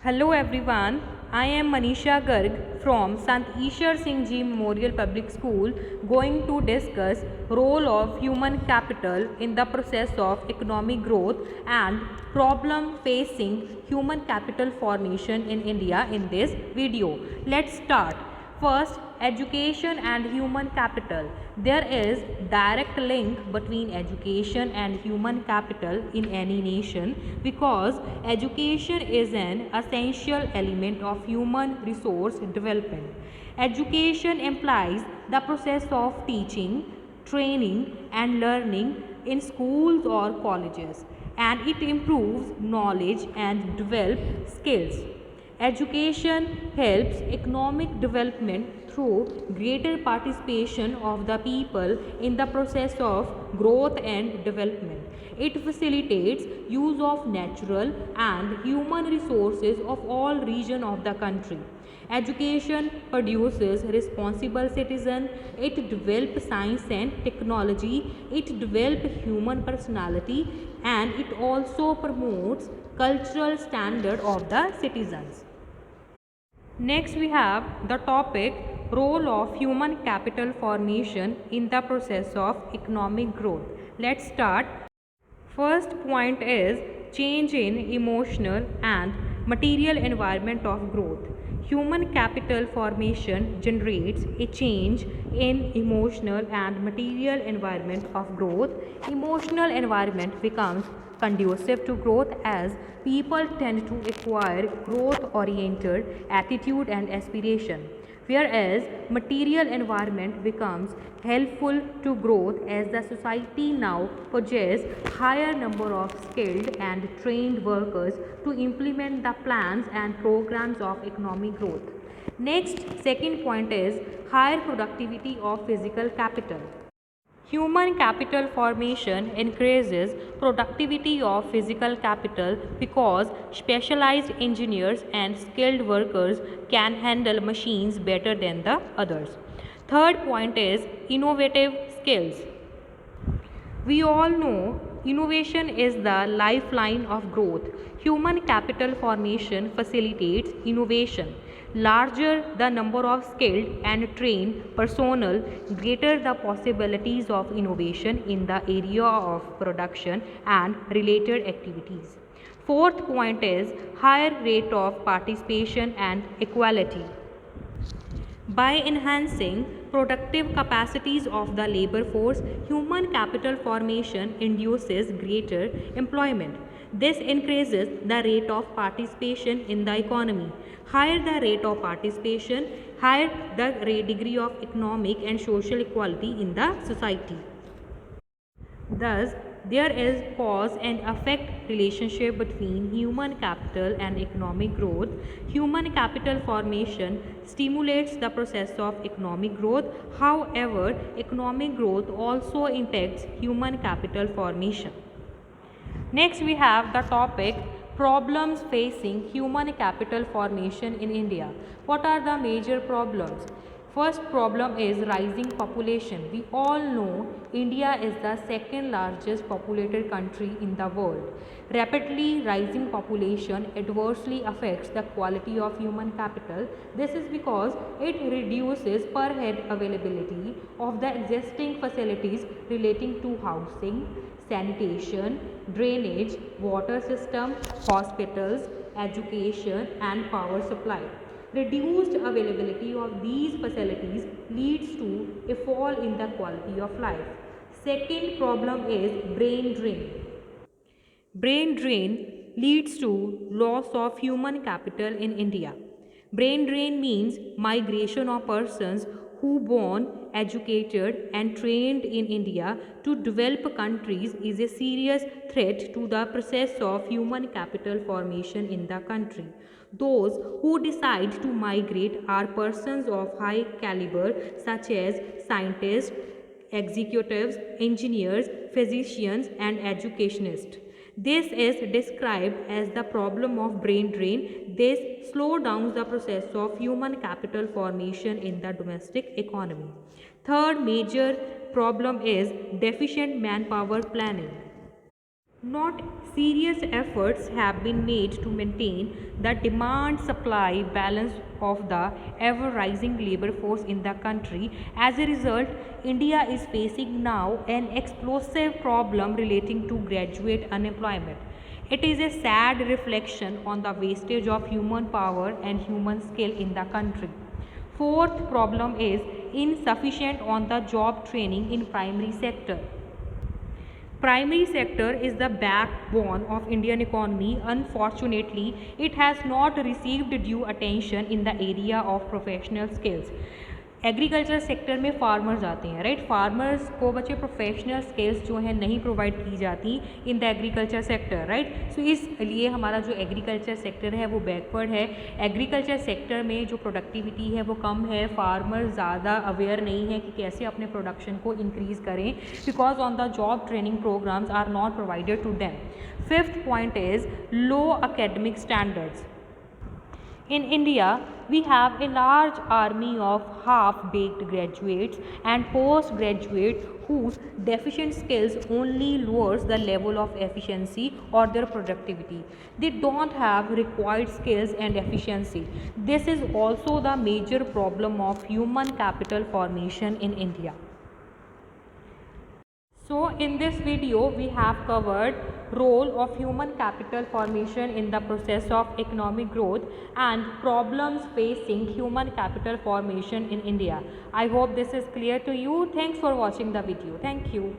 Hello everyone, I am Manisha Garg from Sant Ishar Singh Ji Memorial Public School going to discuss role of human capital in the process of economic growth and problem facing human capital formation in India in this video. Let's start. First, education and human capital. There is direct link between education and human capital in any nation because education is an essential element of human resource development. Education implies the process of teaching, training and learning in schools or colleges, and it improves knowledge and develop skills. Education helps economic development through greater participation of the people in the process of growth and development. It facilitates use of natural and human resources of all regions of the country. Education produces responsible citizens, it develops science and technology, it develops human personality, and it also promotes cultural standard of the citizens. Next we have the topic role of human capital formation in the process of economic growth. Let's start. First point is change in emotional and material environment of growth. Human capital formation generates a change in emotional and material environment of growth. Emotional environment becomes conducive to growth as people tend to acquire growth oriented attitude and aspiration, whereas material environment becomes helpful to growth as the society now possesses higher number of skilled and trained workers to implement the plans and programs of economic growth. Next, second point is higher productivity of physical capital. Human capital formation increases productivity of physical capital because specialized engineers and skilled workers can handle machines better than the others. Third point is innovative skills. We all know innovation is the lifeline of growth. Human capital formation facilitates innovation. Larger the number of skilled and trained personnel, greater the possibilities of innovation in the area of production and related activities. Fourth point is higher rate of participation and equality. By enhancing productive capacities of the labor force, human capital formation induces greater employment. This increases the rate of participation in the economy. Higher the rate of participation, higher the degree of economic and social equality in the society. Thus, there is cause and effect relationship between human capital and economic growth. Human capital formation stimulates the process of economic growth. However, economic growth also impacts human capital formation. Next, we have the topic problems facing human capital formation in India. What are the major problems? First problem is rising population. We all know India is the second largest populated country in the world. Rapidly rising population adversely affects the quality of human capital. This is because it reduces per head availability of the existing facilities relating to housing, sanitation, drainage, water system, hospitals, education and power supply. Reduced availability of these facilities leads to a fall in the quality of life. Second problem is brain drain. Brain drain leads to loss of human capital in India. Brain drain means migration of persons who born, educated and trained in India to developed countries is a serious threat to the process of human capital formation in the country. Those who decide to migrate are persons of high caliber such as scientists, executives, engineers, physicians and educationists. This is described as the problem of brain drain. This slows down the process of human capital formation in the domestic economy. Third major problem is deficient manpower planning. Not serious efforts have been made to maintain the demand supply balance of the ever rising labor force in the country. As a result, India is facing now an explosive problem relating to graduate unemployment. It is a sad reflection on the wastage of human power and human skill in the country. Fourth problem is insufficient on the job training in primary sector. Primary sector is the backbone of Indian economy. Unfortunately, it has not received due attention in the area of professional skills. Agriculture sector में farmers आते हैं, right. Farmers को बच्चे professional skills जो हैं नहीं provide की जाती in the agriculture sector, right. So इसलिए हमारा जो एग्रीकल्चर सेक्टर है वो बैकवर्ड है। एग्रीकल्चर सेक्टर में जो प्रोडक्टिविटी है वो कम है, फार्मर ज़्यादा अवेयर नहीं है कि कैसे अपने प्रोडक्शन को इंक्रीज़ करें, because on the job training programs are not provided to them. Fifth point is low academic standards. In India, we have a large army of half-baked graduates and postgraduates whose deficient skills only lowers the level of efficiency or their productivity. They don't have required skills and efficiency. This is also the major problem of human capital formation in India. So in this video we have covered role of human capital formation in the process of economic growth and problems facing human capital formation in India. I hope this is clear to you. Thanks for watching the video. Thank you.